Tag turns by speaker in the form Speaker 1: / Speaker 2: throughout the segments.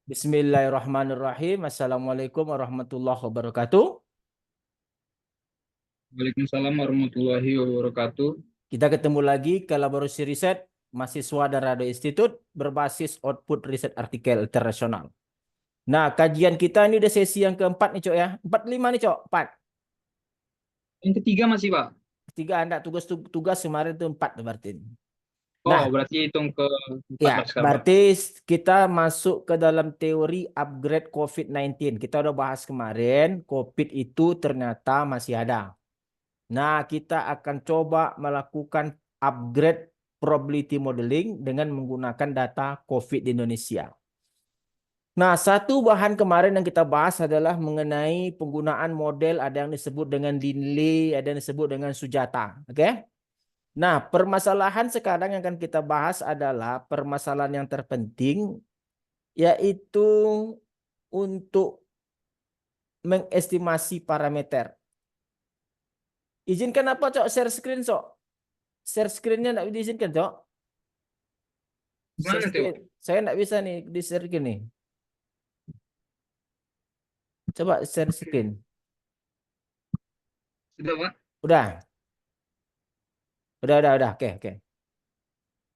Speaker 1: Bismillahirrahmanirrahim. Assalamualaikum warahmatullahi wabarakatuh.
Speaker 2: Waalaikumsalam warahmatullahi wabarakatuh.
Speaker 1: Kita ketemu lagi kolaborasi riset mahasiswa dan Radio Institut berbasis output riset artikel internasional. Nah, kajian kita ini udah sesi yang keempat nih, Cok ya. 45 nih, Cok. 4.
Speaker 2: Yang ketiga masih, Pak.
Speaker 1: Tiga Anda tugas kemarin itu 4 berarti.
Speaker 2: Oh,
Speaker 1: Nah,
Speaker 2: berarti hitung ke empat
Speaker 1: ya,
Speaker 2: Pak sekarang, Pak.
Speaker 1: berarti kita masuk ke dalam teori upgrade COVID-19. Kita udah bahas kemarin, COVID itu ternyata masih ada. Nah, kita akan coba melakukan upgrade probability modeling dengan menggunakan data COVID di Indonesia. Nah, satu bahan kemarin yang kita bahas adalah mengenai penggunaan model, ada yang disebut dengan Linley, ada yang disebut dengan Sujata. Oke? Nah, permasalahan sekarang yang akan kita bahas adalah permasalahan yang terpenting, yaitu untuk mengestimasi parameter. Izinkan apa, Cok? Share screen, Cok. Share screen-nya nggak diizinkan, Cok. Share
Speaker 2: Gimana tuh,
Speaker 1: screen.
Speaker 2: Pak?
Speaker 1: Saya nggak bisa nih di share gini. Coba share screen.
Speaker 2: Sudah, Pak?
Speaker 1: Udah. Udah. Oke, oke.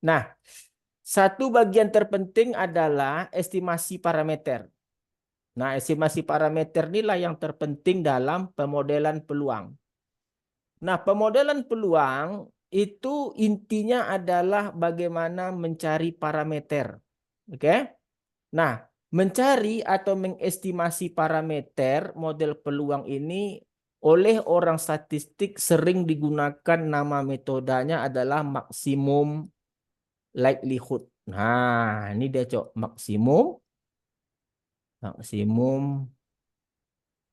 Speaker 1: Nah, satu bagian terpenting adalah estimasi parameter. Nah, estimasi parameter inilah yang terpenting dalam pemodelan peluang. Nah, pemodelan peluang itu intinya adalah bagaimana mencari parameter. Oke? Nah, mencari atau mengestimasi parameter model peluang ini oleh orang statistik sering digunakan nama metodenya adalah maksimum likelihood. Nah, ini dia, Cok. Maksimum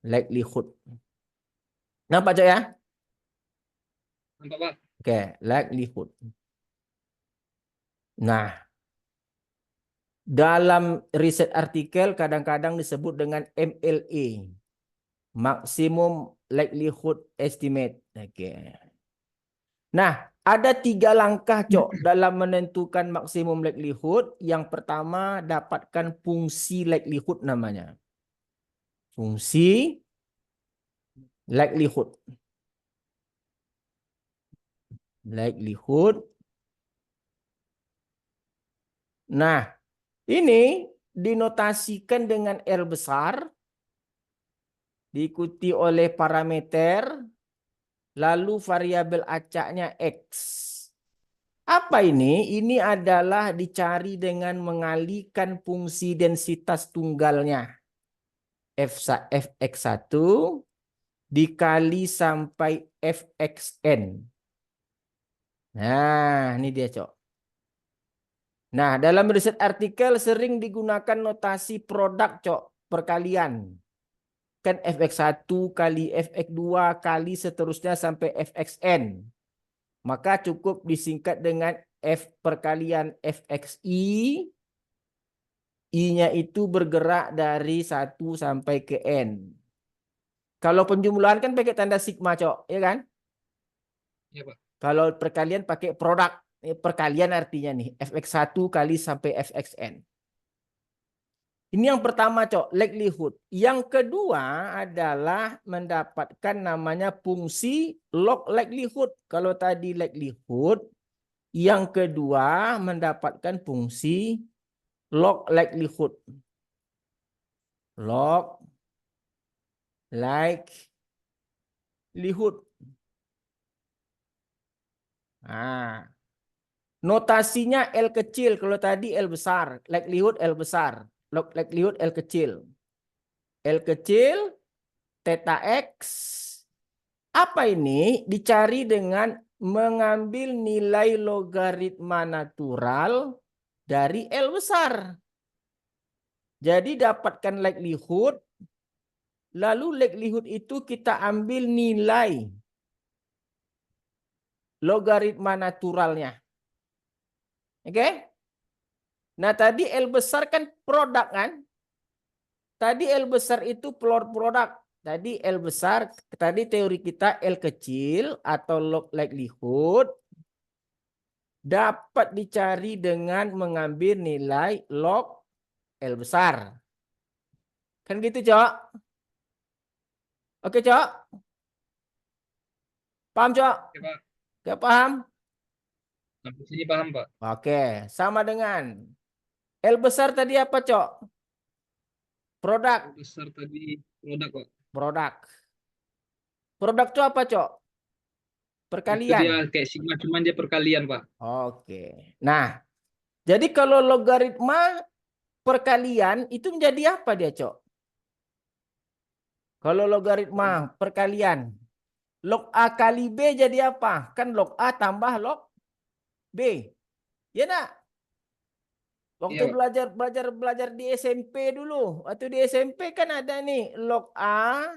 Speaker 1: likelihood. Nampak, Cok ya?
Speaker 2: Nampak, Pak?
Speaker 1: Oke, likelihood. Nah, dalam riset artikel kadang-kadang disebut dengan MLE. Maximum likelihood estimate. Oke. Nah, ada 3 langkah, Cok, dalam menentukan maksimum likelihood. Yang pertama, dapatkan fungsi likelihood namanya. Fungsi likelihood. Likelihood. Nah, ini dinotasikan dengan L besar, diikuti oleh parameter, lalu variabel acaknya X. Apa ini? Ini adalah dicari dengan mengalihkan fungsi densitas tunggalnya. Fx1 dikali sampai fxn. Nah, ini dia, Cok. Nah, dalam riset artikel sering digunakan notasi produk, Cok, perkalian. Kan fx1 kali fx2 kali seterusnya sampai fxn. Maka cukup disingkat dengan f perkalian fxi. I-nya itu bergerak dari 1 sampai ke N. Kalau penjumlahan kan pakai tanda sigma, Cok. Ya kan?
Speaker 2: Iya, Pak.
Speaker 1: Kalau perkalian pakai produk. Perkalian artinya nih. Fx1 kali sampai Fxn. Ini yang pertama, Cok. Likelihood. Yang kedua adalah mendapatkan namanya fungsi log likelihood. Kalau tadi likelihood. Yang kedua mendapatkan fungsi log likelihood. Log likelihood. Nah, notasinya L kecil. Kalau tadi L besar. Likelihood L besar. Log likelihood L kecil. L kecil, theta X. Apa ini? Dicari dengan mengambil nilai logaritma natural dari L besar. Jadi dapatkan likelihood. Lalu likelihood itu kita ambil nilai logaritma naturalnya. Oke? Nah, tadi L besar kan produk kan? Tadi L besar itu produk. Tadi L besar, tadi teori kita L kecil atau log likelihood dapat dicari dengan mengambil nilai log L besar. Kan gitu, Cok? Oke, Cok? Paham, Cok?
Speaker 2: Oke, Pak.
Speaker 1: Gak paham?
Speaker 2: Sampai sini paham, Pak.
Speaker 1: Oke, sama dengan L besar tadi apa, Cok? Produk.
Speaker 2: Yang besar tadi produk, Pak.
Speaker 1: Produk. Produk itu apa, Cok?
Speaker 2: Itu
Speaker 1: Perkalian.
Speaker 2: dia kayak sigma, cuman dia perkalian, Pak.
Speaker 1: Oke. Nah, jadi kalau logaritma perkalian itu menjadi apa dia, Cok? Kalau logaritma perkalian, log A kali B jadi apa? Kan log A tambah log B. Ya nak? Waktu
Speaker 2: Iya, Pak.
Speaker 1: belajar di SMP dulu. Waktu di SMP kan ada nih log A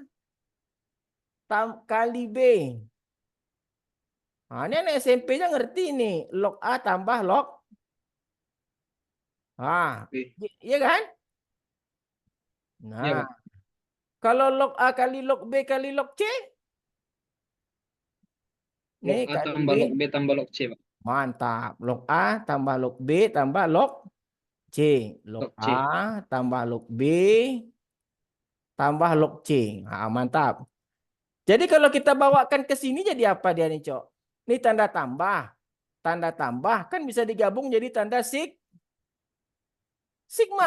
Speaker 1: kali B. Nah, ini anak SMP-nya ngerti nih. Log A tambah log. Ah,
Speaker 2: Oke.
Speaker 1: iya kan?
Speaker 2: Iya,
Speaker 1: Nah,
Speaker 2: Pak.
Speaker 1: kalau log A kali log B kali log C.
Speaker 2: Log
Speaker 1: Nih
Speaker 2: A
Speaker 1: kali B.
Speaker 2: tambah log B tambah log C, Pak.
Speaker 1: Mantap. Log A tambah log B tambah log C. Log
Speaker 2: Log
Speaker 1: A
Speaker 2: C.
Speaker 1: tambah log B tambah log C. Nah, mantap. Jadi kalau kita bawakan ke sini jadi apa dia nih, Cok? Ini tanda tambah. Tanda tambah kan bisa digabung jadi tanda sigma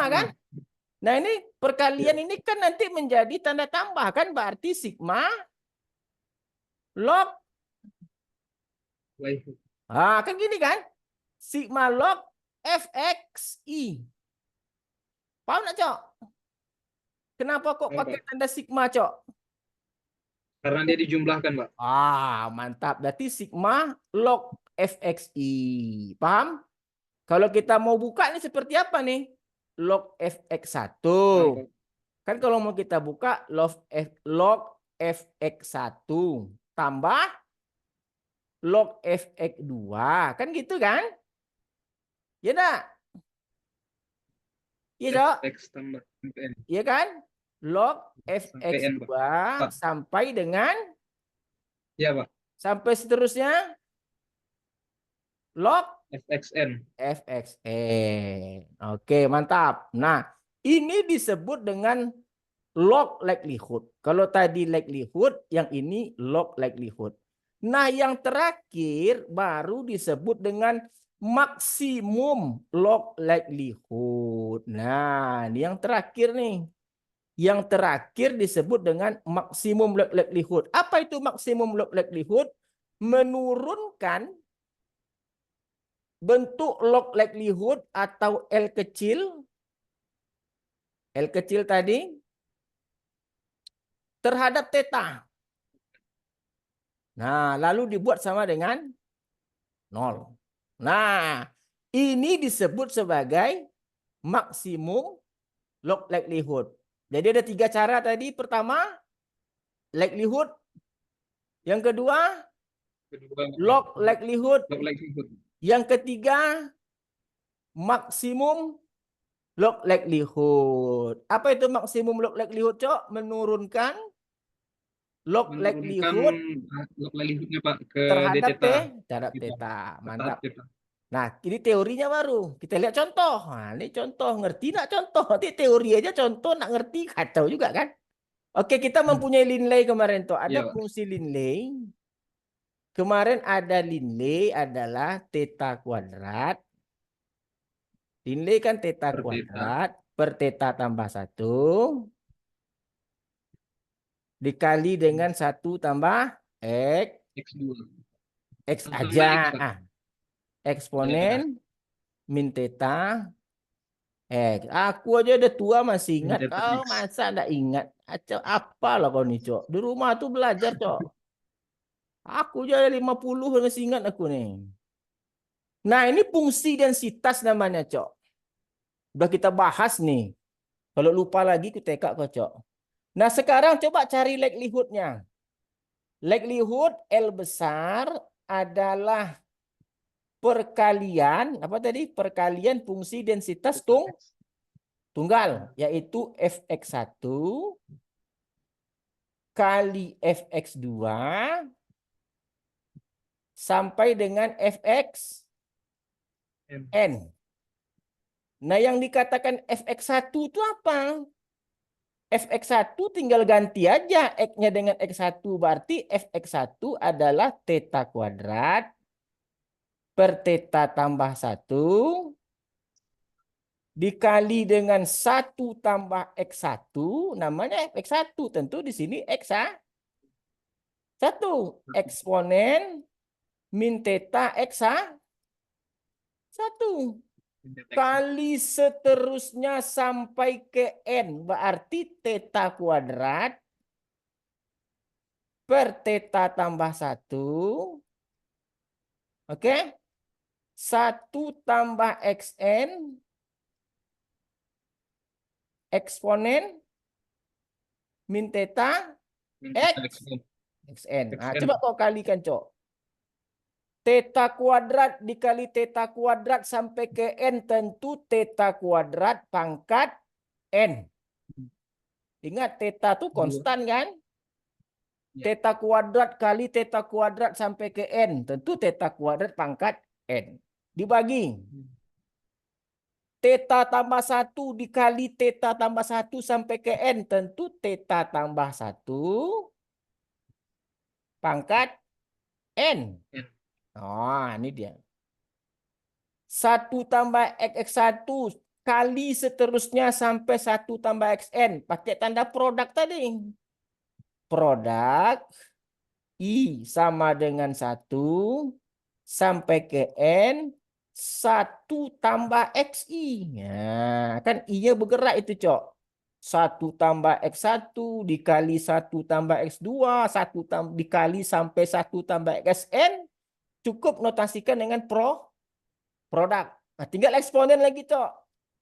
Speaker 1: kan?
Speaker 2: Sigma.
Speaker 1: Nah ini
Speaker 2: Iya.
Speaker 1: perkalian ini kan nanti menjadi tanda tambah kan berarti sigma log.
Speaker 2: Baik.
Speaker 1: Ah kan gini kan? Sigma log fxi. Paham nggak, Cok? Kenapa kok
Speaker 2: Paham,
Speaker 1: pakai
Speaker 2: Pak.
Speaker 1: tanda sigma, Cok?
Speaker 2: Karena dia dijumlahkan, Pak.
Speaker 1: Ah, mantap. Berarti sigma log fxi. Paham? Kalau kita mau buka ini seperti apa nih? Log fx1.
Speaker 2: Paham, Pak.
Speaker 1: Kan kalau mau kita buka log fx1 tambah log fx2. Kan gitu kan? Ya enggak? Iya, Cok?
Speaker 2: Fx tambah MPN.
Speaker 1: Iya kan? Log
Speaker 2: Sampai N, Pak.
Speaker 1: fx2
Speaker 2: Pak.
Speaker 1: sampai dengan
Speaker 2: Iya, Pak.
Speaker 1: sampai seterusnya log
Speaker 2: Fxn.
Speaker 1: fxn. Oke, mantap. Nah, ini disebut dengan log likelihood. Kalau tadi likelihood, yang ini log likelihood. Nah, yang terakhir baru disebut dengan maksimum log likelihood. Nah, ini yang terakhir nih. Yang terakhir disebut dengan maksimum log likelihood. Apa itu maksimum log likelihood? Menurunkan bentuk log likelihood atau L kecil. L kecil tadi terhadap theta. Nah, lalu dibuat sama dengan 0. Nah, ini disebut sebagai maksimum log likelihood. Jadi ada 3 cara tadi. Pertama, likelihood. Yang kedua,
Speaker 2: Kedua,
Speaker 1: log likelihood.
Speaker 2: log likelihood.
Speaker 1: Yang ketiga, maksimum log likelihood. Apa itu maksimum log likelihood, Cok? Menurunkan log
Speaker 2: Menurunkan
Speaker 1: likelihood
Speaker 2: log likelihoodnya, Pak, ke d
Speaker 1: terhadap
Speaker 2: theta.
Speaker 1: terhadap
Speaker 2: Theta.
Speaker 1: theta.
Speaker 2: Tetap
Speaker 1: Mantap.
Speaker 2: theta.
Speaker 1: Nah, ini teorinya baru. Kita lihat contoh. Nah, ini contoh. Ngerti nggak contoh? Nanti teori aja contoh nak ngerti. Kacau juga kan? Oke, kita mempunyai Linley kemarin tuh. Ada
Speaker 2: Iya, Pak.
Speaker 1: fungsi Linley. Kemarin ada Linley adalah theta kuadrat. Linley kan theta
Speaker 2: Per theta.
Speaker 1: kuadrat per theta tambah 1 dikali dengan 1 tambah X.
Speaker 2: X2.
Speaker 1: X
Speaker 2: Sama
Speaker 1: aja.
Speaker 2: X, Pak.
Speaker 1: Ah,
Speaker 2: Ya,
Speaker 1: eksponen min theta X. Aku aja udah tua masih
Speaker 2: min
Speaker 1: ingat.
Speaker 2: theta
Speaker 1: Kau
Speaker 2: X.
Speaker 1: masa enggak ingat? Acau apa lah kau nih, Cok. Di rumah tuh belajar, Cok. Aku aja 50 masih ingat aku nih. Nah, ini fungsi densitas namanya, Cok. Udah kita bahas nih. Kalau lupa lagi kita TK kok, Cok. Nah, sekarang coba cari likelihood-nya. Likelihood L besar adalah perkalian, apa tadi? Perkalian fungsi densitas tunggal, yaitu fx1 kali fx2 sampai dengan
Speaker 2: N.
Speaker 1: fxn. Nah, yang dikatakan fx1 itu apa? Fx1 tinggal ganti aja X-nya dengan X1. Berarti Fx1 adalah theta kuadrat per theta tambah 1 dikali dengan 1 tambah X1. Namanya Fx1. Tentu di sini X1. Eksponen min theta X1. Kali seterusnya sampai ke N. Berarti theta kuadrat per theta tambah 1. Oke. 1 tambah Xn. Eksponen min theta X. Xn. Nah,
Speaker 2: XN.
Speaker 1: coba kau kalikan, Cok. Theta kuadrat dikali theta kuadrat sampai ke N tentu theta kuadrat pangkat N. Ingat theta itu konstan kan?
Speaker 2: Ya.
Speaker 1: Theta kuadrat kali theta kuadrat sampai ke N. Tentu theta kuadrat pangkat N. Dibagi. Theta tambah 1 dikali theta tambah 1 sampai ke N. Tentu theta tambah 1 pangkat N.
Speaker 2: N.
Speaker 1: Oh, ini dia. 1 tambah X1 kali seterusnya sampai 1 tambah XN. Pakai tanda produk tadi. Produk I sama dengan 1 sampai ke N 1 tambah XI. Nah, kan I-nya bergerak itu, Cok. 1 tambah X1 dikali 1 tambah X2, 1 dikali sampai 1 tambah XN. Cukup notasikan dengan produk. Nah, tinggal eksponen lagi, Cok.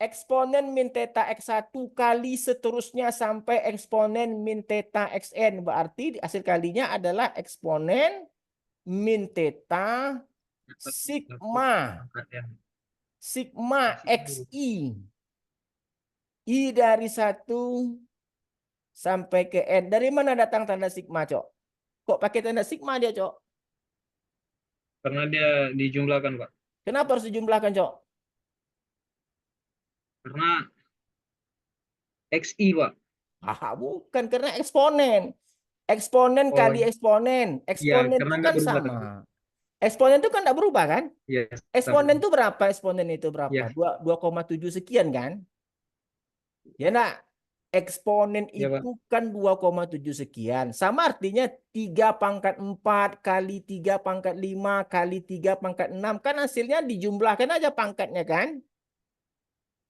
Speaker 1: Eksponen min theta X1 kali seterusnya sampai eksponen min theta Xn. Berarti hasil kalinya adalah eksponen min theta sigma. Sigma Xi. I dari 1 sampai ke N. Dari mana datang tanda sigma, Cok? Kok pakai tanda sigma dia, Cok?
Speaker 2: Karena dia dijumlahkan, Pak.
Speaker 1: Kenapa harus dijumlahkan, Cok?
Speaker 2: Karena XI, Pak.
Speaker 1: Bukan. Karena eksponen. Eksponen
Speaker 2: Oh,
Speaker 1: kali eksponen.
Speaker 2: iya,
Speaker 1: Eksponen
Speaker 2: karena
Speaker 1: itu
Speaker 2: nggak
Speaker 1: kan
Speaker 2: berubah
Speaker 1: sama.
Speaker 2: tadi.
Speaker 1: Eksponen itu kan tidak berubah kan?
Speaker 2: Iya, sama.
Speaker 1: Eksponen itu berapa? Eksponen itu berapa?
Speaker 2: Iya,
Speaker 1: 2,7 sekian kan? Ya enggak? Eksponen
Speaker 2: iya, Pak.
Speaker 1: itu kan 2,7 sekian. Sama artinya 3 pangkat 4 kali 3 pangkat 5 kali 3 pangkat 6. Kan hasilnya dijumlahkan aja pangkatnya kan?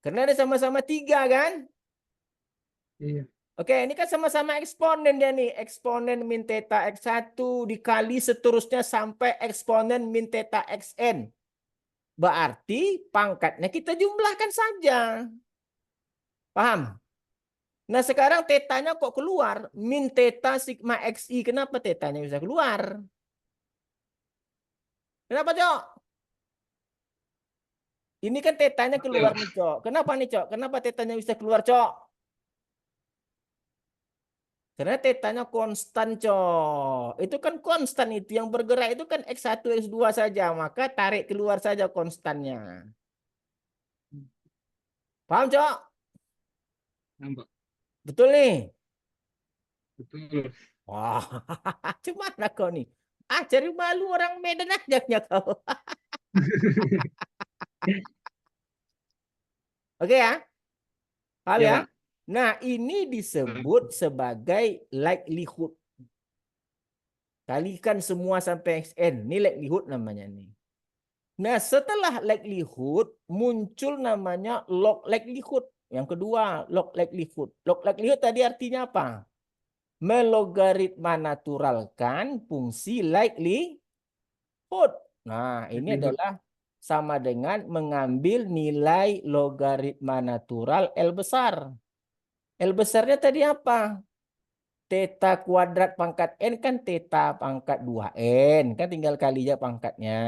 Speaker 1: Karena ada sama-sama 3 kan?
Speaker 2: Iya.
Speaker 1: Oke, ini kan sama-sama eksponen dia nih. Eksponen min theta X1 dikali seterusnya sampai eksponen min theta Xn. Berarti pangkatnya kita jumlahkan saja. Paham? Nah, sekarang tetanya kok keluar? Min theta sigma xi. Kenapa tetanya bisa keluar? Kenapa, Cok? Ini kan tetanya keluar nih, Cok. Kenapa nih, Cok? Kenapa tetanya bisa keluar, Cok? Karena tetanya konstan, Cok. Itu kan konstan itu. Yang bergerak itu kan X1, X2 saja. Maka tarik keluar saja konstannya. Paham, Cok?
Speaker 2: Nampak.
Speaker 1: Betul nih?
Speaker 2: Betul.
Speaker 1: Wah, cuman kau nih. Cari malu orang Medan ajaknya kau. Oke ya? Paham
Speaker 2: Iya,
Speaker 1: ya?
Speaker 2: Pak.
Speaker 1: Nah, ini disebut sebagai likelihood. Kalikan semua sampai Xn. Ini likelihood namanya nih. Nah, setelah likelihood, muncul namanya log likelihood. Yang kedua, log likelihood. Log likelihood tadi artinya apa? Melogaritma naturalkan fungsi likelihood. Nah, ini
Speaker 2: Likelihood.
Speaker 1: adalah sama dengan mengambil nilai logaritma natural L besar. L besarnya tadi apa? Theta kuadrat pangkat N kan theta pangkat 2N. Kan tinggal kali aja pangkatnya.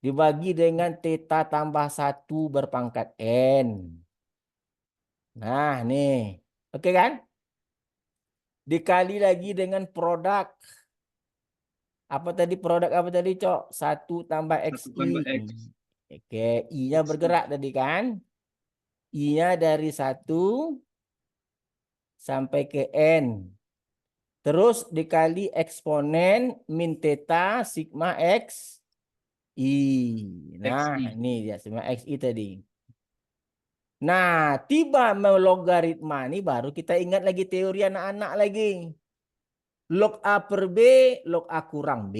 Speaker 1: Dibagi dengan theta tambah 1 berpangkat N. Nah, nih. Oke kan? Dikali lagi dengan produk. Apa tadi produk apa tadi, Cok? 1 tambah
Speaker 2: 1
Speaker 1: XI.
Speaker 2: tambah X.
Speaker 1: Oke, I-nya
Speaker 2: XI.
Speaker 1: bergerak tadi kan? I-nya dari 1 sampai ke N. Terus dikali eksponen min theta sigma X I. Nah,
Speaker 2: XI.
Speaker 1: ini ya sigma X I tadi. Nah, tiba mau logaritma ini baru kita ingat lagi teori anak-anak lagi. Log A per B, log A kurang B.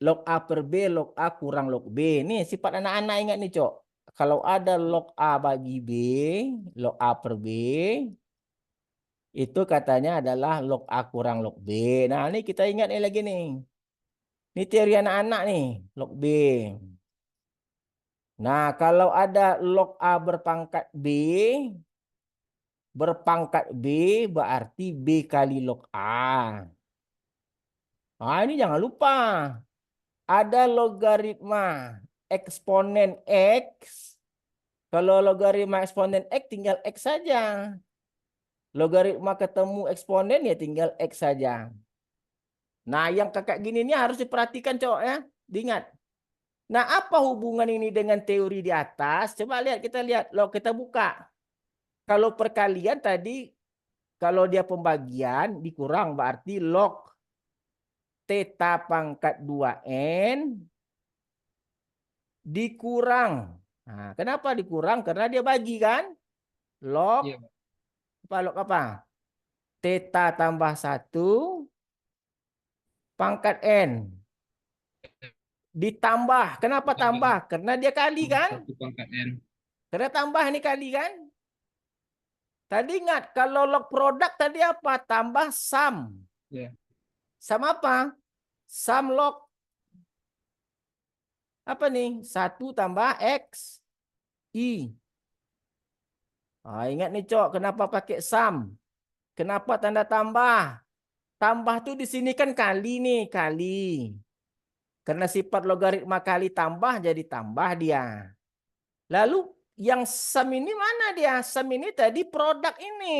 Speaker 1: Log A per B, log A kurang log B. Nih sifat anak-anak ingat nih, Cok. Kalau ada log A bagi B, log A per B, itu katanya adalah log A kurang log B. Nah, ini kita ingat nih lagi nih. Ini teori anak-anak nih, log B. Nah, kalau ada log A berpangkat B berarti B kali log A. Nah, ini jangan lupa. Ada logaritma eksponen X. Kalau logaritma eksponen X tinggal X saja. Logaritma ketemu eksponen ya tinggal X saja. Nah, yang kakak gini ini harus diperhatikan cowok ya. Diingat. Nah, apa hubungan ini dengan teori di atas? Coba lihat, kita lihat. Loh, kita buka. Kalau perkalian tadi, kalau dia pembagian dikurang berarti log theta pangkat 2N dikurang. Nah, kenapa dikurang? Karena dia bagi kan? Log,
Speaker 2: Iya, Pak.
Speaker 1: log apa? Theta tambah 1 pangkat N. Ditambah. Kenapa tambah?
Speaker 2: Tambah
Speaker 1: Karena dia kali kan?
Speaker 2: 1 pangkat N.
Speaker 1: Karena tambah ini kali kan? Tadi ingat, kalau log produk tadi apa? Tambah sum.
Speaker 2: Ya.
Speaker 1: Sum apa? Sum log apa nih? 1 tambah X I. Ah, ingat nih, Cok, kenapa pakai sum? Kenapa tanda tambah? Tambah tuh di sini kan kali nih, kali. Karena sifat logaritma kali tambah jadi tambah dia. Lalu yang sum ini mana dia? Sum ini tadi produk ini.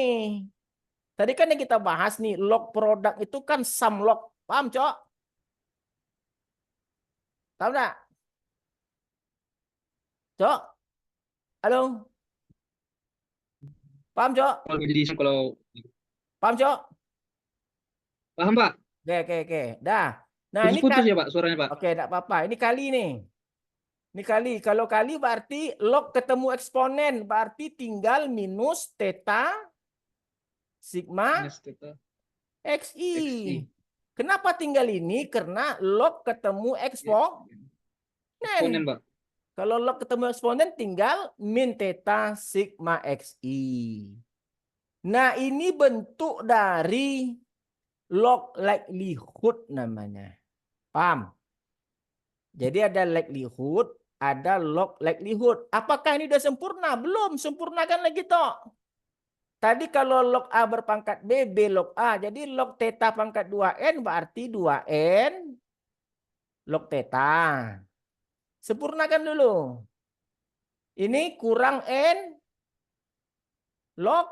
Speaker 1: Tadi kan yang kita bahas nih, log produk itu kan sum log. Paham, Cok? Tahu enggak? Cok? Halo? Paham, Cok?
Speaker 2: Kalau jadi kalau
Speaker 1: Paham, Cok?
Speaker 2: paham, Pak.
Speaker 1: Oke, oke, oke. Dah. Nah, ini
Speaker 2: Putus-putus
Speaker 1: kan.
Speaker 2: ya, Pak, suaranya, Pak.
Speaker 1: Oke, enggak apa-apa. Ini kali nih. Ini kali. Kalau kali berarti log ketemu eksponen. Berarti tinggal minus theta sigma
Speaker 2: Minus theta
Speaker 1: XI.
Speaker 2: XI.
Speaker 1: Kenapa tinggal ini? Karena log ketemu
Speaker 2: Ya.
Speaker 1: eksponen.
Speaker 2: Eksponen, Pak.
Speaker 1: Kalau log ketemu eksponen tinggal min theta sigma XI. Nah, ini bentuk dari log likelihood namanya. Paham? Jadi ada likelihood, ada log likelihood. Apakah ini udah sempurna? Belum, sempurnakan lagi toh. Tadi kalau log A berpangkat B, B log A. Jadi log theta pangkat 2N berarti 2N log theta. Sempurnakan dulu. Ini kurang N log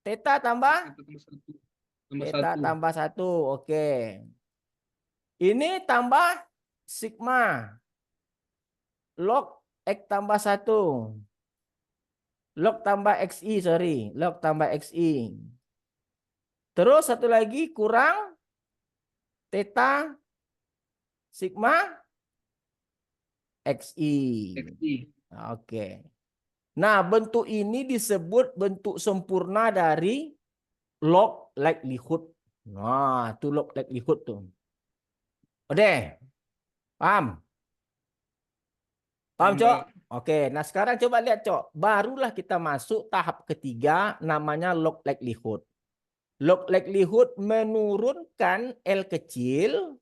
Speaker 1: theta tambah
Speaker 2: Tambah satu. Tambah
Speaker 1: theta
Speaker 2: satu.
Speaker 1: tambah 1. Oke. Ini tambah sigma log X tambah 1. Log tambah XI, sorry. Log tambah XI. Terus satu lagi kurang theta sigma XI.
Speaker 2: XI.
Speaker 1: Oke. Nah, bentuk ini disebut bentuk sempurna dari log likelihood. Nah, itu log likelihood tuh. Oke, paham? Paham,
Speaker 2: Paham,
Speaker 1: Cok?
Speaker 2: Pak.
Speaker 1: Oke, nah sekarang coba lihat, Cok. Barulah kita masuk tahap ketiga namanya log likelihood. Log likelihood menurunkan L kecil.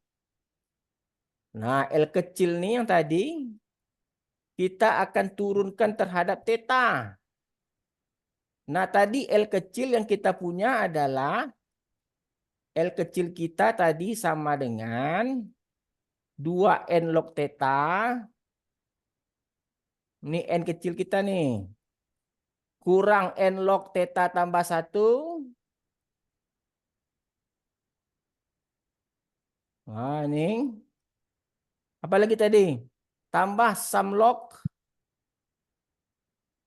Speaker 1: Nah, L kecil nih yang tadi kita akan turunkan terhadap theta. Nah, tadi L kecil yang kita punya adalah L kecil kita tadi sama dengan 2N log theta. Ini N kecil kita nih. Kurang N log theta tambah 1. Nah, ini. Apalagi tadi? Tambah sum log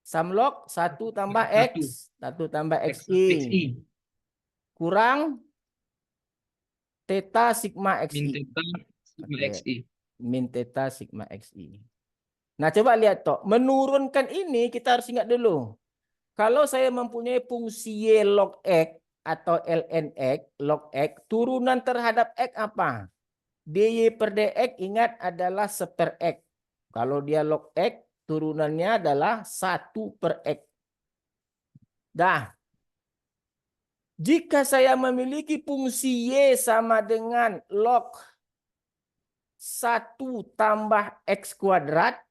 Speaker 1: Sum log 1 tambah
Speaker 2: Satu.
Speaker 1: X. 1 tambah
Speaker 2: X,
Speaker 1: XI.
Speaker 2: XI.
Speaker 1: Kurang theta sigma
Speaker 2: Min
Speaker 1: XI.
Speaker 2: theta sigma
Speaker 1: Oke.
Speaker 2: XI.
Speaker 1: Min theta sigma XI. Nah, coba lihat toh. Menurunkan ini kita harus ingat dulu. Kalau saya mempunyai fungsi Y log X atau ln X, log X, turunan terhadap X apa? dy per dx ingat adalah seper X. Kalau dia log X, turunannya adalah 1 per X. Dah. Jika saya memiliki fungsi Y sama dengan log 1 tambah X kuadrat,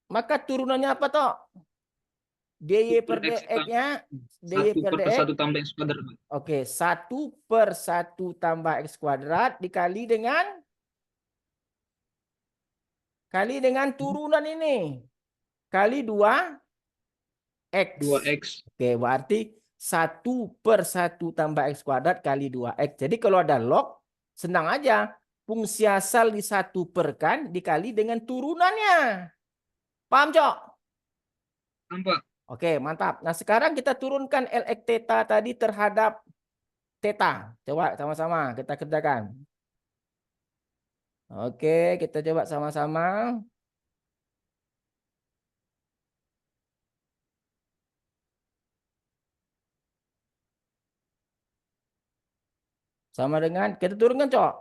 Speaker 1: maka turunannya apa toh? dy per dx-nya, dy
Speaker 2: Satu
Speaker 1: per
Speaker 2: per
Speaker 1: dx,
Speaker 2: satu tambah X kuadrat.
Speaker 1: oke, 1 per 1 tambah X kuadrat dikali dengan turunan ini. Kali 2X.
Speaker 2: 2X.
Speaker 1: Oke, berarti 1 per 1 tambah X kuadrat kali 2X. Jadi kalau ada log, senang aja. Fungsi asal di 1 per kan dikali dengan turunannya. Paham, Cok?
Speaker 2: Nampak?
Speaker 1: Oke, mantap. Nah, sekarang kita turunkan Lx theta tadi terhadap theta. Coba sama-sama kita kerjakan. Oke, kita coba sama-sama. Sama dengan, kita turunkan, Cok.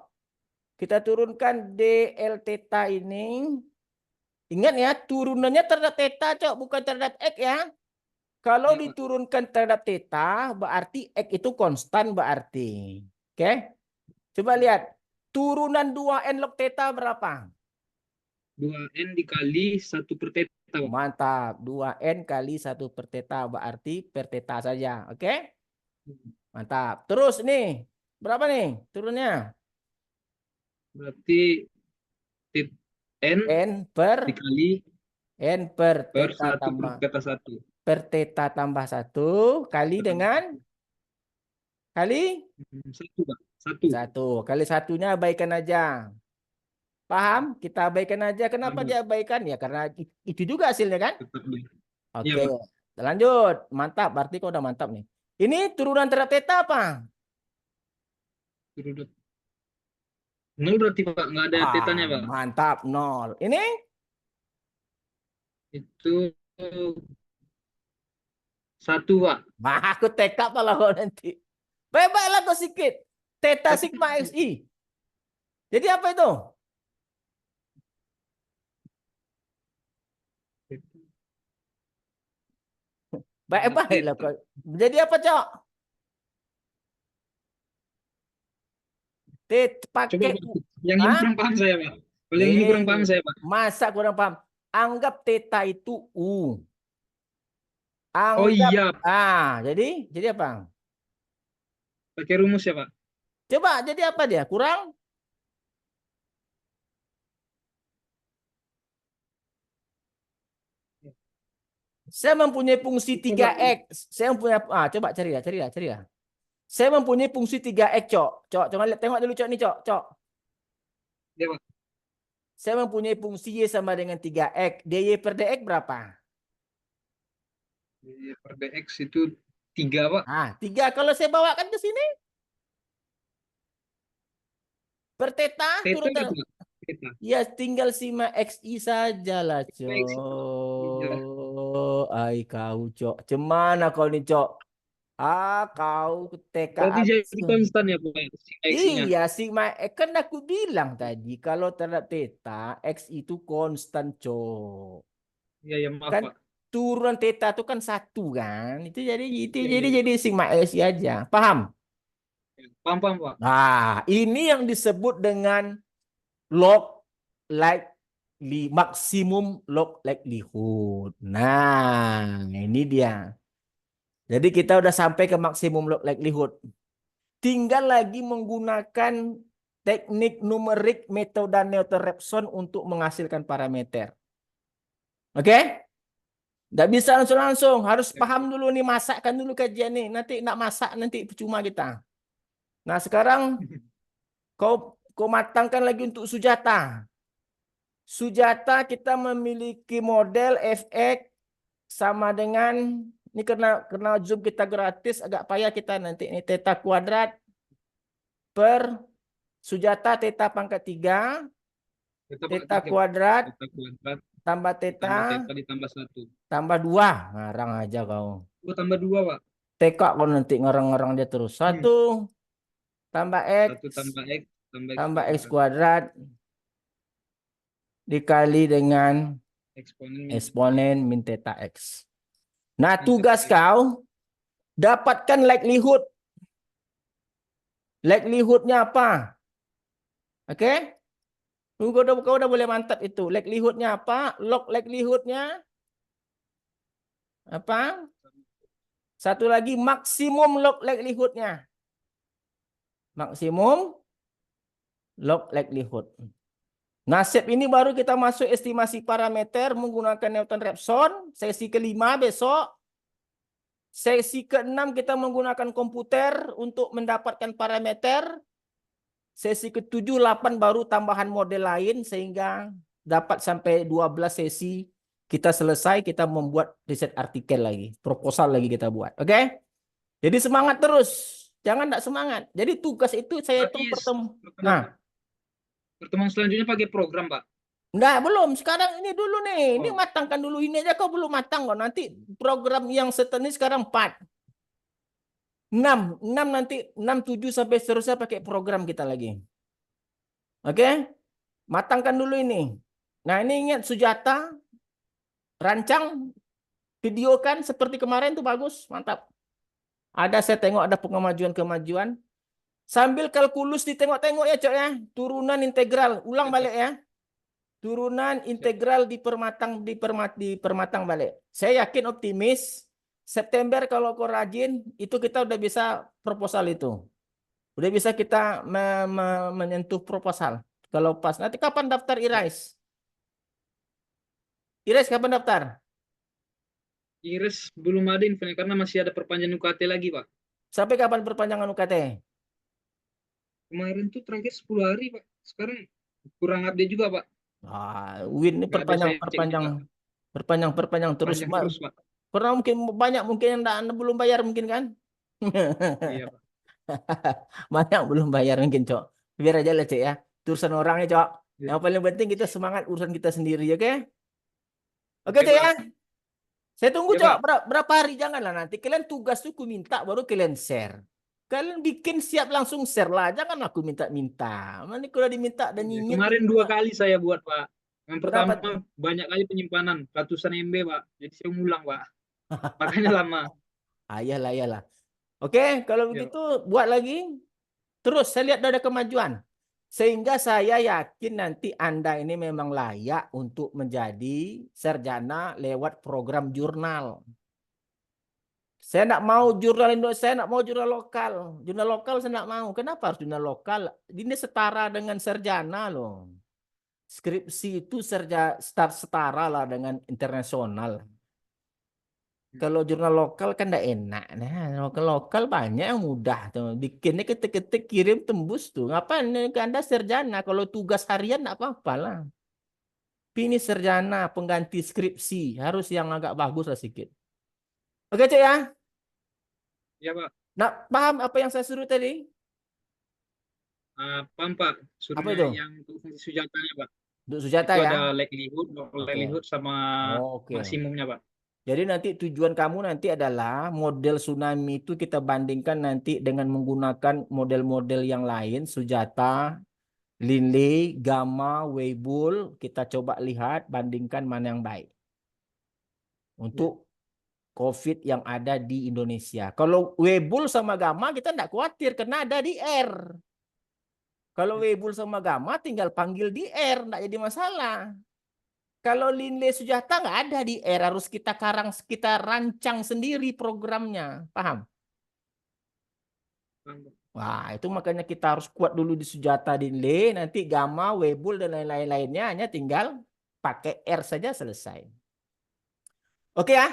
Speaker 1: Kita turunkan dl theta ini. Ingat ya, turunannya terhadap theta, Cok, bukan terhadap X ya. Kalau
Speaker 2: Ya, Pak.
Speaker 1: diturunkan terhadap theta, berarti X itu konstan berarti. Oke? Coba lihat. Turunan 2N log theta berapa?
Speaker 2: 2N dikali 1 per theta, Pak.
Speaker 1: Mantap. 2N kali 1 per theta berarti per theta saja. Oke? Mantap. Terus nih. Berapa nih turunnya?
Speaker 2: Berarti N
Speaker 1: N per
Speaker 2: dikali per
Speaker 1: theta
Speaker 2: 1 per
Speaker 1: tambah
Speaker 2: theta 1.
Speaker 1: per theta tambah 1 kali dengan kali
Speaker 2: 1, Pak. 1.
Speaker 1: 1. Kali satunya abaikan aja. Paham? Kita abaikan aja. Kenapa
Speaker 2: Paham, Pak.
Speaker 1: diabaikan? Ya karena itu juga hasilnya kan?
Speaker 2: Tetap baik. Iya,
Speaker 1: Oke.
Speaker 2: Pak.
Speaker 1: Lanjut. Mantap. Berarti kau udah mantap nih. Ini turunan terhadap theta apa?
Speaker 2: Sudah 0 berarti, Pak. Nggak ada tetanya, Pak.
Speaker 1: Mantap. 0. Ini?
Speaker 2: Itu 1, Pak.
Speaker 1: Aku tekap lah kau nanti. Baiklah kau sedikit. Theta
Speaker 2: Tapi
Speaker 1: sigma xi. Jadi apa itu? Baik-baiklah kau. Jadi apa, Cok?
Speaker 2: coba,
Speaker 1: Pakai
Speaker 2: Pak. Yang ini
Speaker 1: ah?
Speaker 2: kurang paham saya, Pak. Kalau yang ini kurang paham saya, Pak.
Speaker 1: Masa kurang paham? Anggap theta itu U.
Speaker 2: Oh
Speaker 1: Anggap
Speaker 2: iya,
Speaker 1: jadi apa?
Speaker 2: pakai rumus ya, Pak.
Speaker 1: Coba jadi apa dia? Kurang? Saya mempunyai fungsi
Speaker 2: Coba,
Speaker 1: 3x. Saya mempunyai coba cari. Saya mempunyai fungsi 3x, Cok. Cok, coba lihat tengok dulu, Cok, nih, Cok.
Speaker 2: ya, Pak.
Speaker 1: Saya mempunyai fungsi y sama dengan 3x. dy per dx berapa?
Speaker 2: Per dx itu 3, Pak.
Speaker 1: 3 kalau saya bawakan ke sini. Per theta
Speaker 2: Theta
Speaker 1: turun
Speaker 2: itu, Pak. Theta.
Speaker 1: ya tinggal simak xi saja lah,
Speaker 2: X itu. Iya.
Speaker 1: Cok. Ai kau, Cok. Cemana kau nih, Cok? Kau TK
Speaker 2: Berarti jadi
Speaker 1: absen.
Speaker 2: konstan ya, Pak, si X-nya.
Speaker 1: Iya, sigma X kan aku bilang tadi kalau terhadap theta X itu konstan, Cok.
Speaker 2: Iya, ya, maaf,
Speaker 1: Kan
Speaker 2: Pak.
Speaker 1: turunan theta itu kan 1 kan. Itu
Speaker 2: Iya, iya, iya.
Speaker 1: jadi sigma X aja. Paham?
Speaker 2: Paham, paham, Pak.
Speaker 1: Nah, ini yang disebut dengan log maksimum log likelihood. Nah, ini dia. Jadi kita udah sampai ke maksimum log likelihood. Tinggal lagi menggunakan teknik numerik metode Newton-Raphson untuk menghasilkan parameter. Oke? Nggak bisa langsung-langsung. Harus paham dulu nih, masakkan dulu kajian nih. Nanti nggak masak, nanti percuma kita. Nah, sekarang kau matangkan lagi untuk Sujata. Sujata kita memiliki model fx sama dengan ini karena Zoom kita gratis agak payah kita nanti ini theta kuadrat per Sujata theta pangkat 3
Speaker 2: Theta
Speaker 1: theta
Speaker 2: pangkat
Speaker 1: kuadrat
Speaker 2: theta kuadrat
Speaker 1: tambah
Speaker 2: ditambah
Speaker 1: theta
Speaker 2: theta ditambah 1.
Speaker 1: tambah 2. Ngarang aja kau.
Speaker 2: Oh, tambah 2, Pak.
Speaker 1: TK kau nanti ngarang-ngarang dia terus. 1 tambah X
Speaker 2: 1 tambah X tambah X
Speaker 1: tambah X
Speaker 2: kuadrat.
Speaker 1: kuadrat dikali dengan
Speaker 2: Eksponen
Speaker 1: eksponen min theta X. Nah,
Speaker 2: min theta
Speaker 1: tugas
Speaker 2: X.
Speaker 1: kau dapatkan likelihood. Likelihoodnya apa? Oke? Kau udah boleh mantap itu. Likelihoodnya apa? Log likelihoodnya apa? Satu lagi maksimum log likelihoodnya. Maksimum log likelihood. Nasib ini baru kita masuk estimasi parameter menggunakan Newton-Raphson. Sesi kelima besok. Sesi keenam kita menggunakan komputer untuk mendapatkan parameter. Sesi ke-7, 8 baru tambahan model lain sehingga dapat sampai 12 sesi kita selesai, kita membuat riset artikel lagi, proposal lagi kita buat. Oke? Jadi semangat terus. Jangan tidak semangat. Jadi tugas itu saya hitung
Speaker 2: Berarti pertemuan selanjutnya pakai program, Pak.
Speaker 1: Enggak, belum. Sekarang ini dulu nih. Ini
Speaker 2: Oh,
Speaker 1: matangkan dulu ini aja kau belum matang kok. Nanti program yang seterusnya sekarang 4. 6 nanti 6 7 sampai seterusnya pakai program kita lagi. Oke? Matangkan dulu ini. Nah, ini ingat Sujata rancang video kan seperti kemarin tuh bagus, mantap. Ada saya tengok ada kemajuan-kemajuan. Sambil kalkulus ditengok-tengok ya, Cok ya. Turunan integral, ulang
Speaker 2: siap, Pak.
Speaker 1: balik ya. Turunan integral dipermatang balik. Saya yakin optimis September kalau kau rajin itu kita udah bisa proposal itu. Udah bisa kita menyentuh proposal. Kalau pas nanti kapan daftar IRIS? IRIS kapan daftar?
Speaker 2: Iris belum ada infonya karena masih ada perpanjangan UKT lagi, Pak.
Speaker 1: Sampai kapan perpanjangan UKT?
Speaker 2: Kemarin tuh terakhir 10 hari, Pak. Sekarang kurang update juga, Pak.
Speaker 1: Win ini
Speaker 2: Nggak ada saya cek juga.
Speaker 1: perpanjang terus.
Speaker 2: Panjang terus, Pak.
Speaker 1: Karena mungkin banyak mungkin yang anda belum bayar mungkin kan?
Speaker 2: Iya, Pak.
Speaker 1: Banyak belum bayar mungkin, Cok. Biar aja lah, Cek ya. Itu urusan orangnya, Cok.
Speaker 2: Iya.
Speaker 1: Yang paling penting kita semangat urusan kita sendiri, oke? Oke,
Speaker 2: Oke,
Speaker 1: Cek ya.
Speaker 2: Pak.
Speaker 1: Saya tunggu,
Speaker 2: Ya,
Speaker 1: Cok.
Speaker 2: Pak.
Speaker 1: Berapa hari janganlah nanti kalian tugas tuh ku minta baru kalian share. Kalian bikin siap langsung share lah, jangan aku minta-minta. Nanti kalau diminta dan
Speaker 2: Ya,
Speaker 1: nyinyir
Speaker 2: kemarin 2 kali saya buat, Pak. Yang pertama
Speaker 1: kenapa?
Speaker 2: banyak kali penyimpanan, ratusan MB, Pak. Jadi saya ngulang, Pak. Makanya lama.
Speaker 1: Ayalah, ayalah. Oke, kalau
Speaker 2: Ya,
Speaker 1: begitu buat lagi. Terus saya lihat ada kemajuan. Sehingga saya yakin nanti Anda ini memang layak untuk menjadi sarjana lewat program jurnal. Saya tidak mau jurnal Indonesia, saya tidak mau jurnal lokal. Jurnal lokal saya tidak mau. Kenapa harus jurnal lokal? Ini setara dengan sarjana loh. Skripsi itu setara lah dengan internasional. Kalau jurnal lokal kan tidak enak. Nah, lokal banyak yang mudah tuh. Bikinnya ketik-ketik kirim tembus tuh. Ngapain Anda sarjana? Kalau tugas harian tidak apa-apa lah. Ini sarjana pengganti skripsi harus yang agak bagus lah sedikit. Oke, Cek ya.
Speaker 2: ya, Pak.
Speaker 1: Nah, paham apa yang saya suruh tadi?
Speaker 2: Paham, Pak.
Speaker 1: Apa
Speaker 2: Suruhnya
Speaker 1: itu?
Speaker 2: yang untuk fungsi sujatanya, Pak.
Speaker 1: Untuk Sujata
Speaker 2: Itu
Speaker 1: ya.
Speaker 2: ada likelihood,
Speaker 1: Oke.
Speaker 2: sama
Speaker 1: Oke.
Speaker 2: maksimumnya, Pak.
Speaker 1: Jadi nanti tujuan kamu nanti adalah model tsunami itu kita bandingkan nanti dengan menggunakan model-model yang lain, Sujata, Linley, Gamma, Weibull, kita coba lihat bandingkan mana yang baik untuk COVID yang ada di Indonesia. Kalau Weibull sama Gamma kita tidak khawatir karena ada di R. Kalau Weibull sama Gamma tinggal panggil di R, tidak jadi masalah. Kalau Linley Sujata nggak ada di R, harus kita rancang sendiri programnya, paham?
Speaker 2: Paham, Pak.
Speaker 1: Wah, itu makanya kita harus kuat dulu di Sujata Linley, nanti Gamma, Weibull dan lain-lainnya hanya tinggal pakai R saja selesai. Oke ya,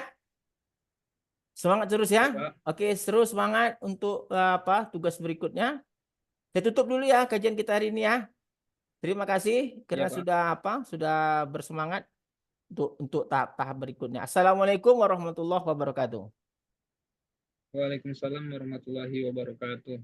Speaker 1: semangat terus ya.
Speaker 2: Ya, Pak.
Speaker 1: Oke, terus semangat untuk tugas berikutnya. Saya tutup dulu ya kajian kita hari ini ya. Terima kasih
Speaker 2: Ya,
Speaker 1: karena
Speaker 2: Pak.
Speaker 1: sudah bersemangat untuk tahap berikutnya. Assalamualaikum warahmatullahi wabarakatuh.
Speaker 2: Waalaikumsalam warahmatullahi wabarakatuh.